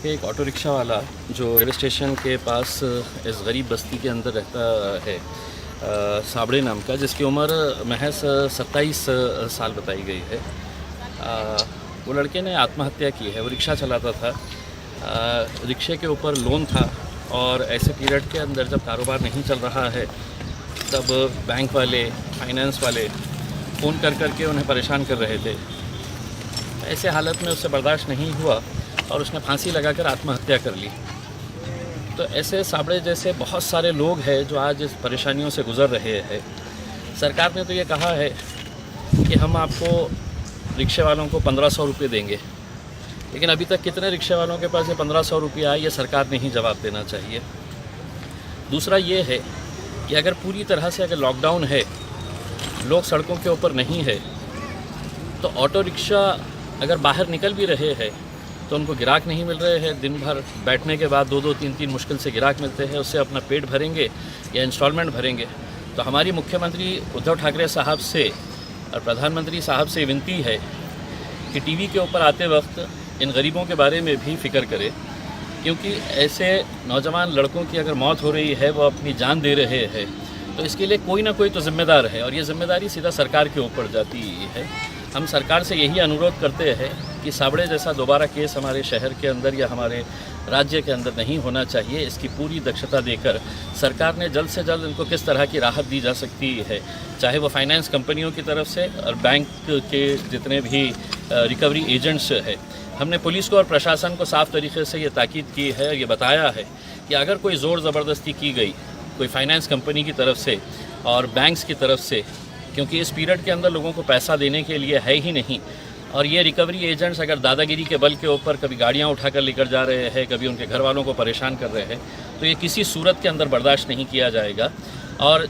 के एक auto rickshaw वाला जो रेलवे स्टेशन के पास इस गरीब बस्ती के अंदर रहता है, साबड़े नाम का, जिसकी उम्र महज 27 साल बताई गई है। वो लड़के ने आत्महत्या की है। वो रिक्शा चलाता था, रिक्शे के ऊपर लोन था और ऐसे पीरियड के अंदर जब कारोबार नहीं चल रहा है तब बैंक वाले, फाइनेंस वाले फ़ोन कर के उन्हें परेशान कर रहे थे। ऐसे हालत में उससे बर्दाश्त नहीं हुआ और उसने फांसी लगाकर आत्महत्या कर ली। तो ऐसे साबड़े जैसे बहुत सारे लोग हैं जो आज इस परेशानियों से गुज़र रहे हैं। सरकार ने तो ये कहा है कि हम आपको रिक्शे वालों को 1500 रुपये देंगे, लेकिन अभी तक कितने रिक्शे वालों के पास ये 1500 रुपये आए, ये सरकार ने ही जवाब देना चाहिए। दूसरा ये है कि अगर पूरी तरह से अगर लॉकडाउन है, लोग सड़कों के ऊपर नहीं है, तो ऑटो रिक्शा अगर बाहर निकल भी रहे हैं तो उनको गिराक नहीं मिल रहे हैं। दिन भर बैठने के बाद 2-2, 3-3 मुश्किल से गिराक मिलते हैं, उससे अपना पेट भरेंगे या इंस्टॉलमेंट भरेंगे। तो हमारी मुख्यमंत्री उद्धव ठाकरे साहब से और प्रधानमंत्री साहब से विनती है कि टीवी के ऊपर आते वक्त इन गरीबों के बारे में भी फिक्र करें, क्योंकि ऐसे नौजवान लड़कों की अगर मौत हो रही है, वो अपनी जान दे रहे हैं, तो इसके लिए कोई ना कोई तो ज़िम्मेदार है और ये ज़िम्मेदारी सीधा सरकार के ऊपर जाती है। हम सरकार से यही अनुरोध करते हैं कि साबड़े जैसा दोबारा केस हमारे शहर के अंदर या हमारे राज्य के अंदर नहीं होना चाहिए। इसकी पूरी दक्षता देकर सरकार ने जल्द से जल्द इनको किस तरह की राहत दी जा सकती है, चाहे वो फाइनेंस कंपनियों की तरफ से और बैंक के जितने भी रिकवरी एजेंट्स हैं। हमने पुलिस को और प्रशासन को साफ़ तरीके से ये ताकीद की है, ये बताया है कि अगर कोई ज़ोर ज़बरदस्ती की गई कोई फाइनेंस कंपनी की तरफ से और बैंक्स की तरफ से, क्योंकि इस पीरियड के अंदर लोगों को पैसा देने के लिए है ही नहीं, और ये रिकवरी एजेंट्स अगर दादागिरी के बल के ऊपर कभी गाड़ियाँ उठाकर लेकर जा रहे हैं, कभी उनके घर वालों को परेशान कर रहे हैं, तो ये किसी सूरत के अंदर बर्दाश्त नहीं किया जाएगा। और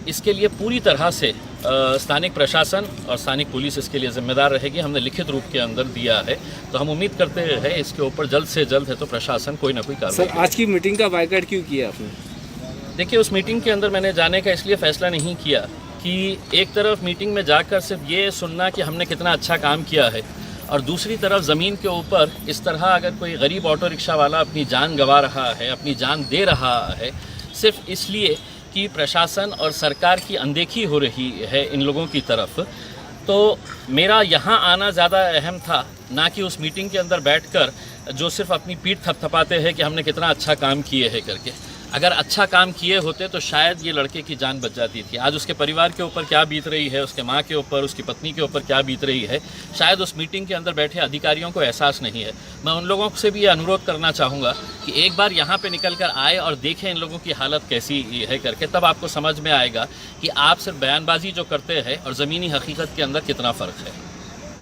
इसके लिए पूरी तरह से स्थानिक प्रशासन और स्थानिक पुलिस इसके लिए ज़िम्मेदार रहेगी। हमने लिखित रूप के अंदर दिया है, तो हम उम्मीद करते हैं इसके ऊपर जल्द से जल्द है तो प्रशासन कोई ना कोई कार्रवाई। सर, आज की मीटिंग का बायकॉट क्यों किया आपने? देखिए, उस मीटिंग के अंदर मैंने जाने का इसलिए फ़ैसला नहीं किया कि एक तरफ मीटिंग में जाकर सिर्फ ये सुनना कि हमने कितना अच्छा काम किया है, और दूसरी तरफ ज़मीन के ऊपर इस तरह अगर कोई गरीब ऑटो रिक्शा वाला अपनी जान गंवा रहा है, अपनी जान दे रहा है, सिर्फ इसलिए कि प्रशासन और सरकार की अनदेखी हो रही है इन लोगों की तरफ, तो मेरा यहाँ आना ज़्यादा अहम था, ना कि उस मीटिंग के अंदर बैठकर जो सिर्फ अपनी पीठ थपथपाते हैं कि हमने कितना अच्छा काम किए है करके। अगर अच्छा काम किए होते तो शायद ये लड़के की जान बच जाती थी। आज उसके परिवार के ऊपर क्या बीत रही है, उसके माँ के ऊपर, उसकी पत्नी के ऊपर क्या बीत रही है, शायद उस मीटिंग के अंदर बैठे अधिकारियों को एहसास नहीं है। मैं उन लोगों से भी ये अनुरोध करना चाहूँगा कि एक बार यहाँ पे निकल कर आए और देखें इन लोगों की हालत कैसी है करके, तब आपको समझ में आएगा कि आप सिर्फ बयानबाजी जो करते हैं और ज़मीनी हकीकत के अंदर कितना फ़र्क है।